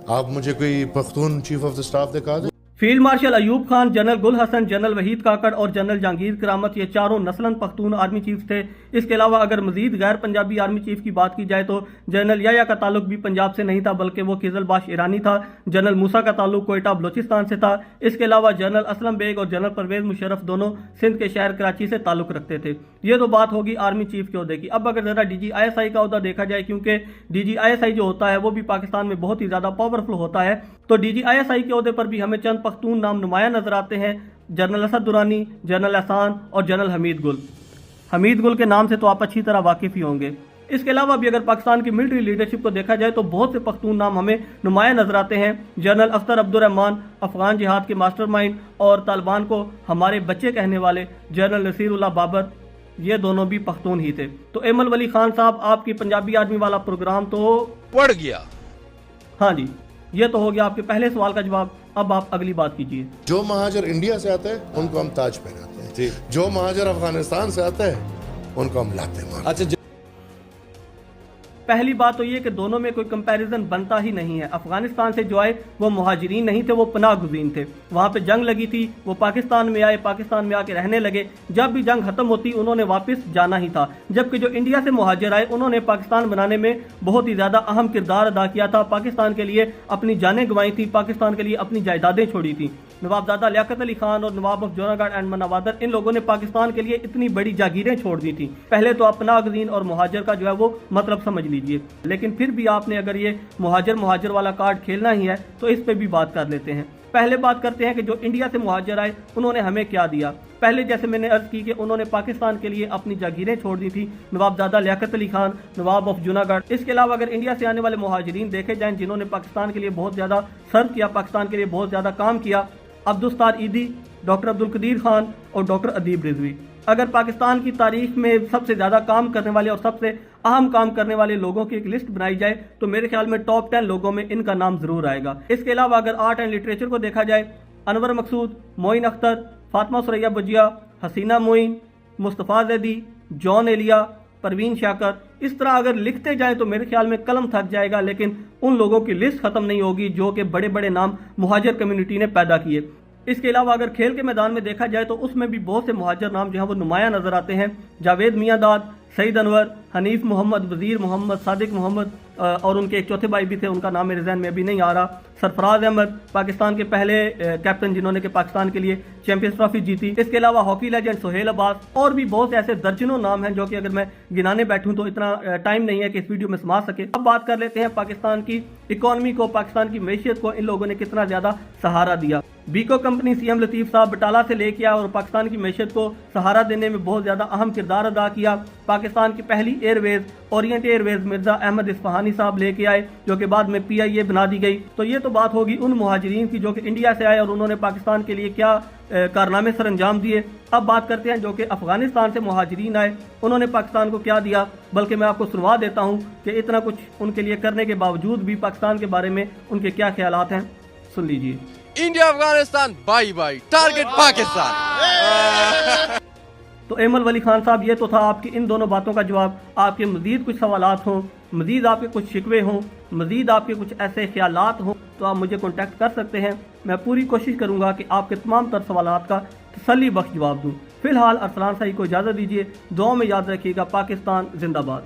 آپ مجھے کوئی Pakhtun chief of the staff دکھا دیں. Field marshal Ayub Khan, general Gul Hassan, general Waheed Kakar اور جنرل جہانگیر کرامت یہ چاروں نسلاً پختون آرمی چیف تھے. اس کے علاوہ اگر مزید غیر پنجابی آرمی چیف کی بات کی جائے تو جنرل یحییٰ کا تعلق بھی پنجاب سے نہیں تھا بلکہ وہ قزل باش ایرانی تھا. جنرل موسیٰ کا تعلق کوئٹہ بلوچستان سے تھا. اس کے علاوہ جنرل اسلم بیگ اور جنرل پرویز مشرف دونوں سندھ کے شہر کراچی سے تعلق رکھتے تھے. یہ تو بات ہوگی آرمی چیف کے عہدے کی. اب اگر ذرا D G I S I کا عہدہ دیکھا جائے، کیونکہ D G I S I جو ہوتا ہے وہ بھی پاکستان میں بہت ہی زیادہ پاورفل ہوتا ہے، تو D G I S I کے عہدے پر بھی ہمیں چند پختون نام نمایاں نظر آتے ہیں: جنرل اسد درانی، جنرل احسان اور جنرل حمید گل. حمید گل کے نام سے تو آپ اچھی طرح واقف ہی ہوں گے. اس کے علاوہ بھی اگر پاکستان کی ملٹری لیڈرشپ کو دیکھا جائے تو بہت سے پختون نام ہمیں نمایاں نظر آتے ہیں. جنرل اختر عبد الرحمان، افغان جہاد کے ماسٹر مائنڈ اور طالبان کو ہمارے بچے کہنے والے جنرل نصیر اللہ بابر، یہ دونوں بھی پختون ہی تھے. تو ایمل ولی خان صاحب، آپ کی پنجابی آرمی والا پروگرام تو پڑ گیا. ہاں جی، یہ تو ہو گیا آپ کے پہلے سوال کا جواب. اب آپ اگلی بات کیجئے. جو مہاجر انڈیا سے آتے ہیں ان کو ہم تاج پہناتے ہیں، جو مہاجر افغانستان سے آتے ہیں ان کو ہم لاتے مارتے. اچھا، پہلی بات تو یہ کہ دونوں میں کوئی کمپیریزن بنتا ہی نہیں ہے. افغانستان سے جو آئے وہ مہاجرین نہیں تھے، وہ پناہ گزین تھے. وہاں پہ جنگ لگی تھی، وہ پاکستان میں آئے، پاکستان میں آ کے رہنے لگے. جب بھی جنگ ختم ہوتی انہوں نے واپس جانا ہی تھا. جبکہ جو انڈیا سے مہاجر آئے انہوں نے پاکستان بنانے میں بہت ہی زیادہ اہم کردار ادا کیا تھا. پاکستان کے لیے اپنی جانیں گنوائی تھی، پاکستان کے لیے اپنی جائیدادیں چھوڑی تھیں. نوابزادہ لیاقت علی خان اور نواب آف جونا گڑھ اینڈ مناوادر، ان لوگوں نے پاکستان کے لیے اتنی بڑی جاگیریں چھوڑ دی تھیں. پہلے تو آپ پناہ گزین اور مہاجر کا جو ہے وہ مطلب سمجھ لیجئے، لیکن پھر بھی آپ نے اگر یہ مہاجر والا کارڈ کھیلنا ہی ہے تو اس پہ بھی بات کر لیتے ہیں. پہلے بات کرتے ہیں کہ جو انڈیا سے مہاجر آئے انہوں نے ہمیں کیا دیا. پہلے جیسے میں نے عرض کی کہ انہوں نے پاکستان کے لیے اپنی جاگیریں چھوڑ دی تھی. نوابزادہ لیاقت علی خان، نواب آف جونا گڑھ. اس کے علاوہ اگر انڈیا سے آنے والے مہاجرین دیکھے جائیں جنہوں نے پاکستان کے لیے بہت زیادہ سرو کیا، پاکستان کے لیے بہت زیادہ کام کیا: عبدالستار ایدی، ڈاکٹر عبدالقدیر خان اور ڈاکٹر ادیب رضوی. اگر پاکستان کی تاریخ میں سب سے زیادہ کام کرنے والے اور سب سے اہم کام کرنے والے لوگوں کی ایک لسٹ بنائی جائے تو میرے خیال میں ٹاپ 10 لوگوں میں ان کا نام ضرور آئے گا. اس کے علاوہ اگر آرٹ اینڈ لٹریچر کو دیکھا جائے، انور مقصود، معین اختر، فاطمہ ثریا بجیا، حسینہ معین، مصطفیٰ زیدی، جان ایلیا، پروین شاکر، اس طرح اگر لکھتے جائیں تو میرے خیال میں قلم تھک جائے گا، لیکن ان لوگوں کی لسٹ ختم نہیں ہوگی جو کہ بڑے بڑے نام مہاجر کمیونٹی نے پیدا کیے. اس کے علاوہ اگر کھیل کے میدان میں دیکھا جائے تو اس میں بھی بہت سے مہاجر نام جو ہیں وہ نمایاں نظر آتے ہیں: جاوید میاں داد، سعید انور، حنیف محمد، وزیر محمد، صادق محمد، اور ان کے ایک چوتھے بھائی بھی تھے، ان کا نام میرے ذہن میں ابھی نہیں آ رہا، سرفراز احمد، پاکستان کے پہلے کیپٹن جنہوں نے کہ پاکستان کے لیے چیمپئنز ٹرافی جیتی. اس کے علاوہ ہاکی لیجنڈ سہیل عباس، اور بھی بہت ایسے درجنوں نام ہیں جو کہ اگر میں گنانے بیٹھوں تو اتنا ٹائم نہیں ہے کہ اس ویڈیو میں سما سکے. اب بات کر لیتے ہیں پاکستان کی اکانومی کو، پاکستان کی معیشت کو ان لوگوں نے کتنا زیادہ سہارا دیا. بیکو کمپنی سی ایم لطیف صاحب بٹالہ سے لے کے آیا اور پاکستان کی معیشت کو سہارا دینے میں بہت زیادہ اہم کردار ادا کیا. پاکستان کی پہلی ایئر ویز اورینٹ ایئر ویز مرزا احمد اصفہانی صاحب لے کے آئے، جو کہ بعد میں پی آئی اے بنا دی گئی. تو یہ تو بات ہوگی ان مہاجرین کی جو کہ انڈیا سے آئے اور انہوں نے پاکستان کے لیے کیا کارنامے سر انجام دیے. اب بات کرتے ہیں جو کہ افغانستان سے مہاجرین آئے، انہوں نے پاکستان کو کیا دیا. بلکہ میں آپ کو سنوا دیتا ہوں کہ اتنا کچھ ان کے لیے کرنے کے باوجود بھی پاکستان کے بارے میں ان کے کیا خیالات ہیں. سن لیجیے. India Afghanistan by by, target Pakistan. تو ایمل ولی خان صاحب، یہ تو تھا آپ کی ان دونوں باتوں کا جواب. آپ کے مزید کچھ سوالات ہوں، مزید آپ کے کچھ شکوے ہوں، مزید آپ کے کچھ ایسے خیالات ہوں تو آپ مجھے کانٹیکٹ کر سکتے ہیں. میں پوری کوشش کروں گا کہ آپ کے تمام تر سوالات کا تسلی بخش جواب دوں. فی الحال ارسلان صاحب کو اجازت دیجیے. دعاؤں میں یاد رکھیے گا. پاکستان زندہ باد.